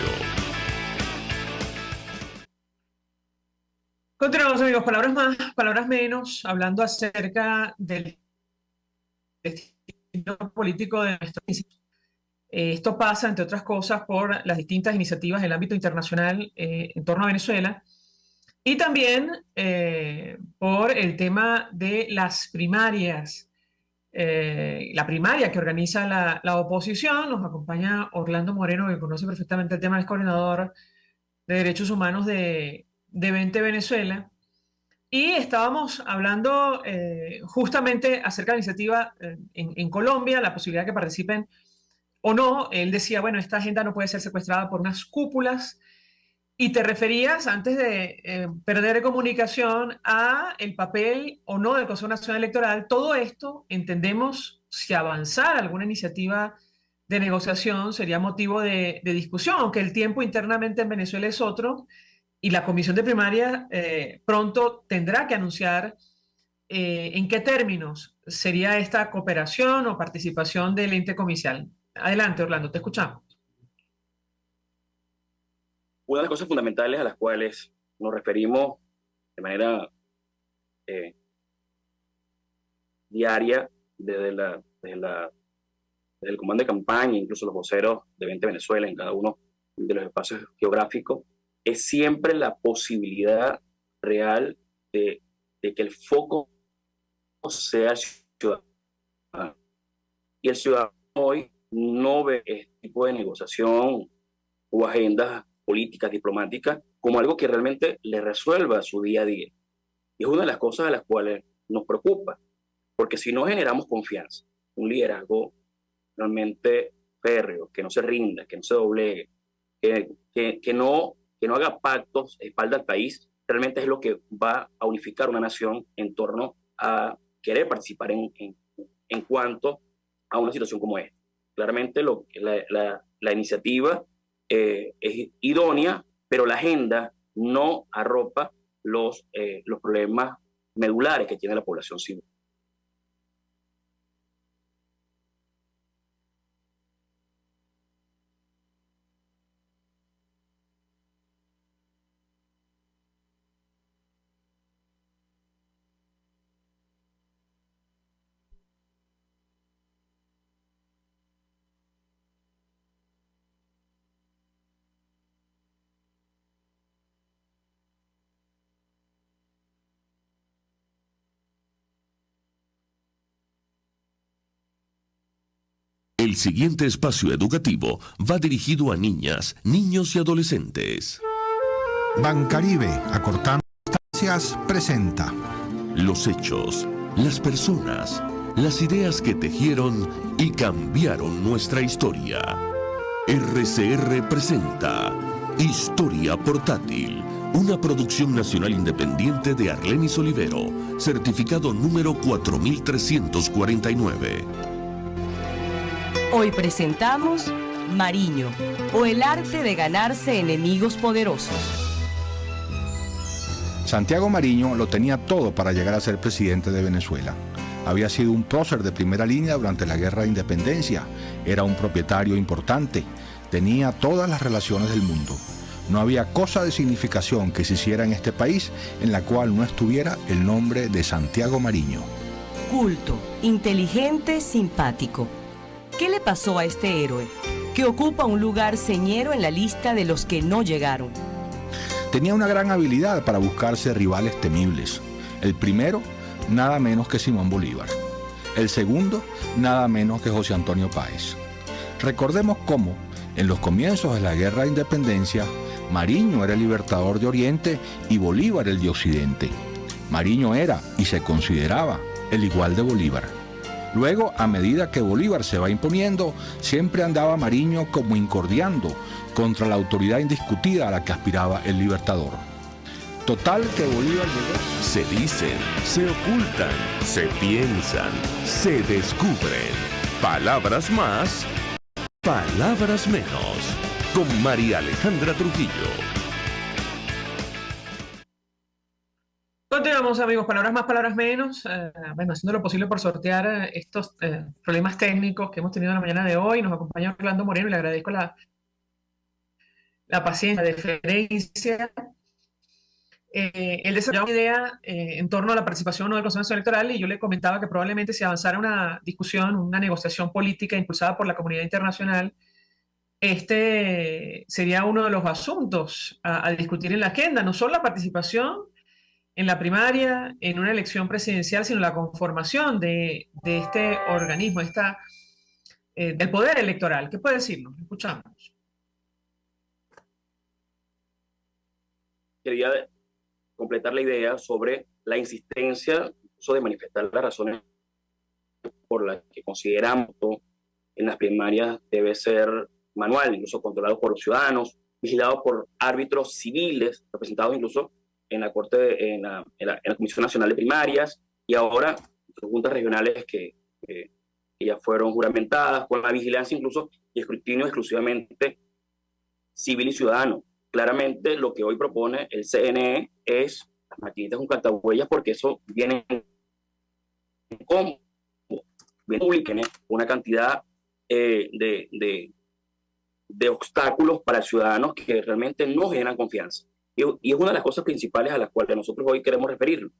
Continuamos, amigos. Palabras más, palabras menos, hablando acerca del destino político de nuestro país. Esto pasa, entre otras cosas, por las distintas iniciativas en el ámbito internacional en torno a Venezuela y también por el tema de las primarias. La primaria que organiza la oposición. Nos acompaña Orlando Moreno, que conoce perfectamente el tema, es coordinador de Derechos Humanos de 20 Venezuela. Y estábamos hablando justamente acerca de la iniciativa en Colombia, la posibilidad de que participen o no. Él decía, bueno, esta agenda no puede ser secuestrada por unas cúpulas. Y te referías, antes de perder comunicación, a el papel o no del Consejo Nacional Electoral. Todo esto, entendemos, si avanzara alguna iniciativa de negociación, sería motivo de discusión, aunque el tiempo internamente en Venezuela es otro, y la Comisión de Primaria pronto tendrá que anunciar en qué términos sería esta cooperación o participación del ente comicial. Adelante, Orlando, te escuchamos. Una de las cosas fundamentales a las cuales nos referimos de manera diaria desde el comando de campaña, incluso los voceros de 20 Venezuela en cada uno de los espacios geográficos, es siempre la posibilidad real de que el foco sea el ciudadano. Y el ciudadano hoy no ve este tipo de negociación o agendas políticas, diplomáticas, como algo que realmente le resuelva su día a día. Y es una de las cosas a las cuales nos preocupa, porque si no generamos confianza, un liderazgo realmente férreo, que no se rinda, que no se doblegue, que que no haga pactos, espalda al país, realmente es lo que va a unificar una nación en torno a querer participar en cuanto a una situación como esta. Claramente la iniciativa es idónea, pero la agenda no arropa los problemas medulares que tiene la población civil. El siguiente espacio educativo va dirigido a niñas, niños y adolescentes. Bancaribe, acortando distancias, presenta Los hechos, las personas, las ideas que tejieron y cambiaron nuestra historia. RCR presenta Historia Portátil, una producción nacional independiente de Arlenis Olivero, certificado número 4349. Hoy presentamos Mariño, o el arte de ganarse enemigos poderosos. Santiago Mariño lo tenía todo para llegar a ser presidente de Venezuela. Había sido un prócer de primera línea durante la Guerra de Independencia, era un propietario importante, tenía todas las relaciones del mundo. No había cosa de significación que se hiciera en este país en la cual no estuviera el nombre de Santiago Mariño. Culto, inteligente, simpático. ¿Qué le pasó a este héroe, que ocupa un lugar señero en la lista de los que no llegaron? Tenía una gran habilidad para buscarse rivales temibles. El primero, nada menos que Simón Bolívar. El segundo, nada menos que José Antonio Páez. Recordemos cómo, en los comienzos de la Guerra de Independencia, Mariño era el libertador de Oriente y Bolívar el de Occidente. Mariño era, y se consideraba, el igual de Bolívar. Luego, a medida que Bolívar se va imponiendo, siempre andaba Mariño como incordiando contra la autoridad indiscutida a la que aspiraba el libertador. Total que Bolívar llegó. Se dicen, se ocultan, se piensan, se descubren. Palabras más, palabras menos. Con María Alejandra Trujillo. Continuamos, amigos, palabras más, palabras menos, haciendo lo posible por sortear estos problemas técnicos que hemos tenido en la mañana de hoy. Nos acompaña Orlando Moreno y le agradezco la paciencia, la deferencia. Él desarrolló una idea en torno a la participación del Consejo Nacional Electoral y yo le comentaba que probablemente si avanzara una discusión, una negociación política impulsada por la comunidad internacional, este sería uno de los asuntos a discutir en la agenda, no solo la participación en la primaria, en una elección presidencial, sino la conformación de este organismo, del poder electoral. ¿Qué puede decirnos? Escuchamos. Quería completar la idea sobre la insistencia de manifestar las razones por las que consideramos que en las primarias debe ser manual, incluso controlado por los ciudadanos, vigilado por árbitros civiles, representados incluso en la Corte, en la Comisión Nacional de Primarias, y ahora juntas regionales que ya fueron juramentadas, con la vigilancia incluso y escrutinio exclusivamente civil y ciudadano. Claramente lo que hoy propone el CNE es las maquinitas con cantahuellas, porque eso viene como publiquen una cantidad de obstáculos para ciudadanos que realmente no generan confianza. Y es una de las cosas principales a las cuales nosotros hoy queremos referirnos,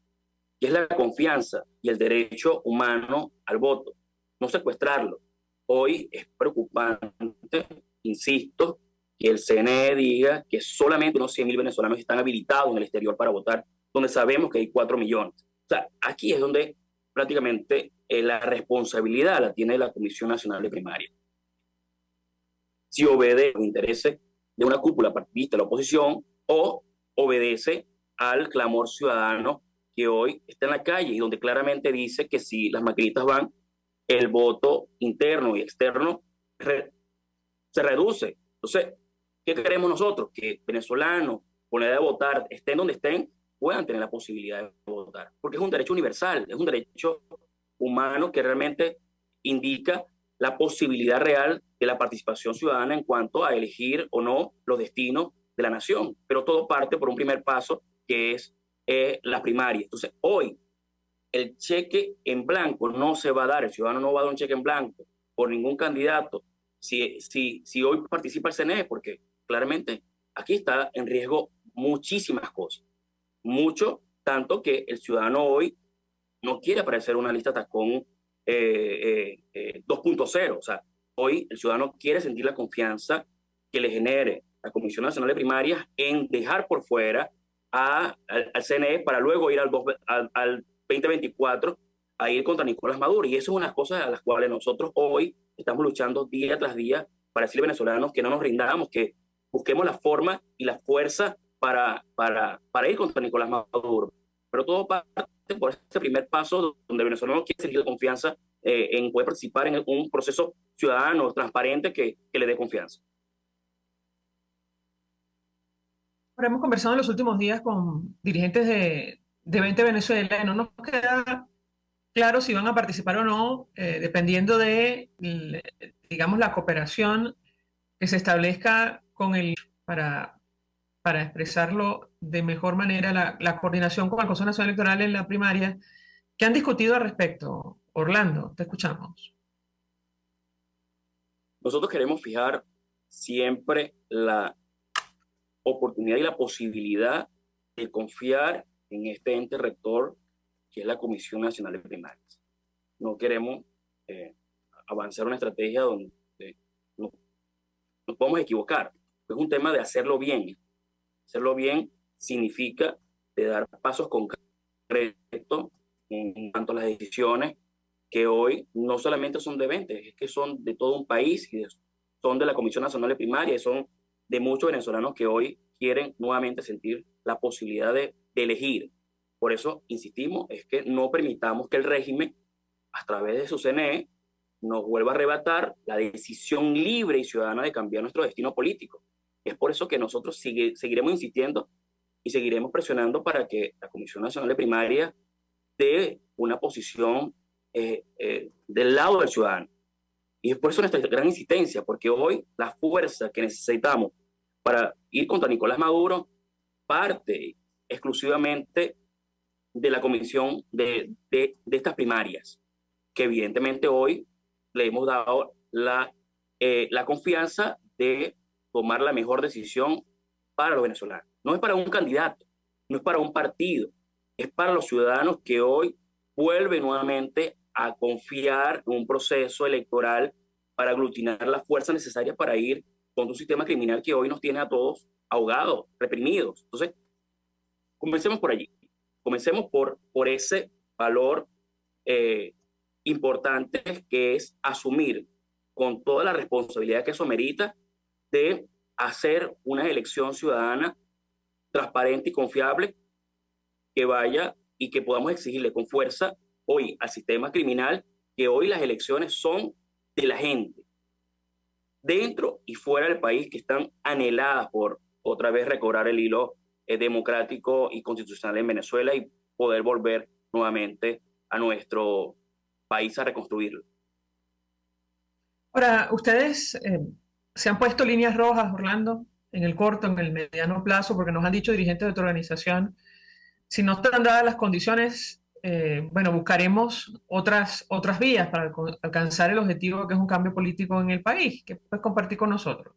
que es la confianza y el derecho humano al voto, no secuestrarlo. Hoy es preocupante, insisto, que el CNE diga que solamente unos 100.000 venezolanos están habilitados en el exterior para votar, donde sabemos que hay 4 millones. O sea, aquí es donde prácticamente la responsabilidad la tiene la Comisión Nacional de Primaria. Si obedece a los intereses de una cúpula partidista de la oposición o obedece al clamor ciudadano que hoy está en la calle y donde claramente dice que si las maquinitas van, el voto interno y externo se reduce. Entonces, ¿Qué queremos nosotros? Que venezolanos con la edad de votar, estén donde estén, puedan tener la posibilidad de votar, porque es un derecho universal, es un derecho humano que realmente indica la posibilidad real de la participación ciudadana en cuanto a elegir o no los destinos de la nación. Pero todo parte por un primer paso, que es la primaria. Entonces, hoy, el cheque en blanco no se va a dar, el ciudadano no va a dar un cheque en blanco por ningún candidato si hoy participa el CNE, porque claramente aquí está en riesgo muchísimas cosas. Mucho, tanto que el ciudadano hoy no quiere aparecer una lista tacón 2.0. O sea, hoy el ciudadano quiere sentir la confianza que le genere la Comisión Nacional de Primarias en dejar por fuera al CNE para luego ir al 2024 a ir contra Nicolás Maduro. Y eso es una cosa a las cuales nosotros hoy estamos luchando día tras día para decirle a los venezolanos que no nos rindamos, que busquemos la forma y la fuerza para ir contra Nicolás Maduro. Pero todo parte por este primer paso donde el venezolano quiere sentir confianza en poder participar en un proceso ciudadano, transparente, que le dé confianza. Ahora hemos conversado en los últimos días con dirigentes de 20 Venezuela y no nos queda claro si van a participar o no, dependiendo de, digamos, la cooperación que se establezca con el para expresarlo de mejor manera, la coordinación con el Consejo Nacional Electoral en la primaria. ¿Qué han discutido al respecto? Orlando, te escuchamos. Nosotros queremos fijar siempre la oportunidad y la posibilidad de confiar en este ente rector que es la Comisión Nacional de Primarias. No queremos avanzar una estrategia donde nos podemos equivocar. Es un tema de hacerlo bien. Hacerlo bien significa de dar pasos concretos en cuanto a las decisiones que hoy no solamente son de 20, es que son de todo un país, y son de la Comisión Nacional de Primarias, y son de muchos venezolanos que hoy quieren nuevamente sentir la posibilidad de elegir. Por eso insistimos, es que no permitamos que el régimen, a través de su CNE, nos vuelva a arrebatar la decisión libre y ciudadana de cambiar nuestro destino político. Es por eso que nosotros seguiremos insistiendo y seguiremos presionando para que la Comisión Nacional de Primarias dé una posición del lado del ciudadano. Y es por eso nuestra gran insistencia, porque hoy la fuerza que necesitamos para ir contra Nicolás Maduro parte exclusivamente de la comisión de estas primarias, que evidentemente hoy le hemos dado la confianza de tomar la mejor decisión para los venezolanos. No es para un candidato, no es para un partido, es para los ciudadanos que hoy vuelven nuevamente a confiar en un proceso electoral para aglutinar las fuerzas necesarias para ir contra un sistema criminal que hoy nos tiene a todos ahogados, reprimidos. Entonces, comencemos por allí. Comencemos por ese valor importante, que es asumir con toda la responsabilidad que eso merita de hacer una elección ciudadana transparente y confiable, que vaya y que podamos exigirle con fuerza hoy al sistema criminal que hoy las elecciones son de la gente, dentro y fuera del país, que están anheladas por otra vez recobrar el hilo democrático y constitucional en Venezuela y poder volver nuevamente a nuestro país a reconstruirlo. Ahora, ustedes se han puesto líneas rojas, Orlando, en el corto, en el mediano plazo, porque nos han dicho dirigentes de tu organización, si no están dadas las condiciones, bueno, buscaremos otras vías para alcanzar el objetivo, que es un cambio político en el país. ¿Qué puedes compartir con nosotros?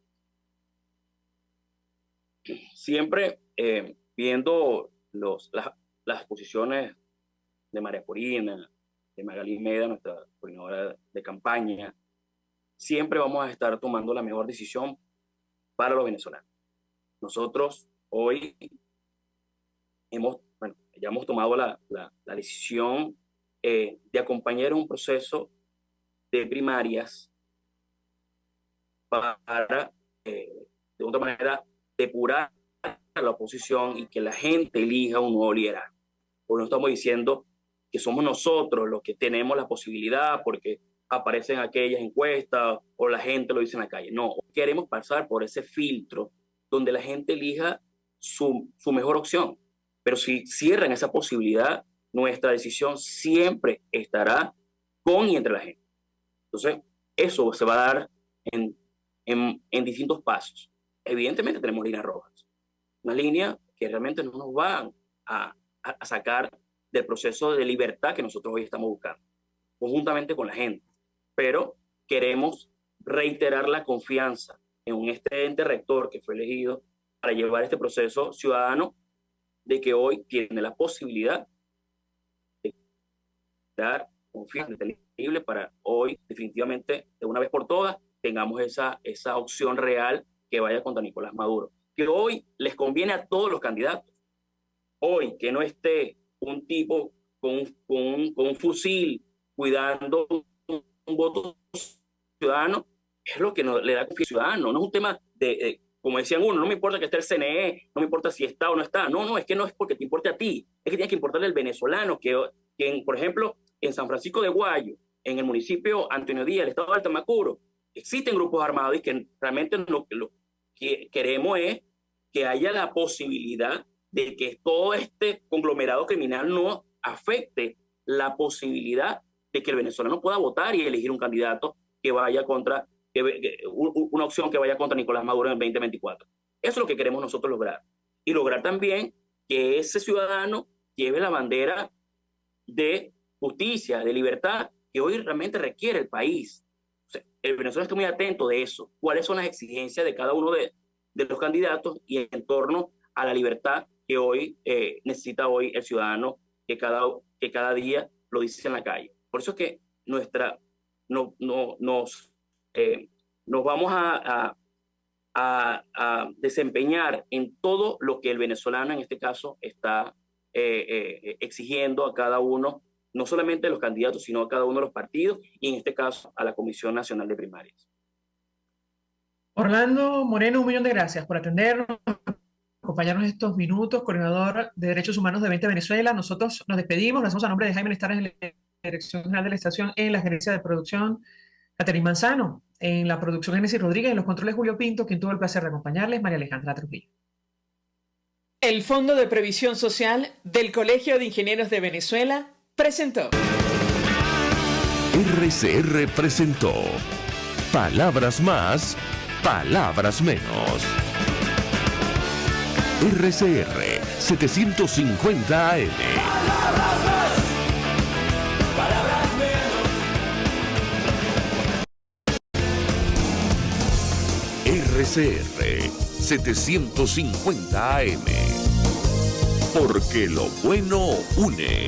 Siempre viendo las posiciones de María Corina, de Magalí Meda, nuestra coordinadora de campaña, siempre vamos a estar tomando la mejor decisión para los venezolanos. Nosotros hoy ya hemos tomado la decisión de acompañar un proceso de primarias para, de otra manera, depurar a la oposición y que la gente elija un nuevo liderazgo. Porque no estamos diciendo que somos nosotros los que tenemos la posibilidad porque aparecen aquellas encuestas o la gente lo dice en la calle. No, queremos pasar por ese filtro donde la gente elija su mejor opción. Pero si cierran esa posibilidad, nuestra decisión siempre estará con y entre la gente. Entonces, eso se va a dar en distintos pasos. Evidentemente tenemos líneas rojas, una línea que realmente no nos van a sacar del proceso de libertad que nosotros hoy estamos buscando, conjuntamente con la gente. Pero queremos reiterar la confianza en este ente rector que fue elegido para llevar este proceso ciudadano, de que hoy tiene la posibilidad de dar confianza disponible para hoy definitivamente, de una vez por todas, tengamos esa opción real que vaya contra Nicolás Maduro, que hoy les conviene a todos los candidatos. Hoy que no esté un tipo con un fusil cuidando un voto ciudadano, es lo que le da confianza al ciudadano. No es un tema de como decían uno, no me importa que esté el CNE, no me importa si está o no está. No, es que no es porque te importe a ti, es que tiene que importarle al venezolano, que por ejemplo, en San Francisco de Guayo, en el municipio Antonio Díaz, el estado de Altamacuro, existen grupos armados y que realmente lo que queremos es que haya la posibilidad de que todo este conglomerado criminal no afecte la posibilidad de que el venezolano pueda votar y elegir un candidato que vaya contra, una opción que vaya contra Nicolás Maduro en el 2024. Eso es lo que queremos nosotros lograr. Y lograr también que ese ciudadano lleve la bandera de justicia, de libertad, que hoy realmente requiere el país. O sea, el venezolano está muy atento de eso. ¿Cuáles son las exigencias de cada uno de los candidatos y en torno a la libertad que hoy necesita hoy el ciudadano que cada día lo dice en la calle? Por eso es que nos vamos a desempeñar en todo lo que el venezolano en este caso está exigiendo a cada uno, no solamente de los candidatos, sino a cada uno de los partidos y en este caso a la Comisión Nacional de Primarias. Orlando Moreno, 1 millón de gracias por atendernos, acompañarnos estos minutos, coordinador de Derechos Humanos de 20 Venezuela. Nosotros nos despedimos, lo hacemos a nombre de Jaime Lestares, en la Dirección General de la Estación, en la gerencia de producción, Catherine Manzano, en la producción Génesis Rodríguez, en los controles Julio Pinto, quien tuvo el placer de acompañarles, María Alejandra Trujillo. El Fondo de Previsión Social del Colegio de Ingenieros de Venezuela presentó. RCR presentó Palabras Más, Palabras Menos. RCR 750 AM. Palabras más, palabras menos. RCR 750 AM. Porque lo bueno une.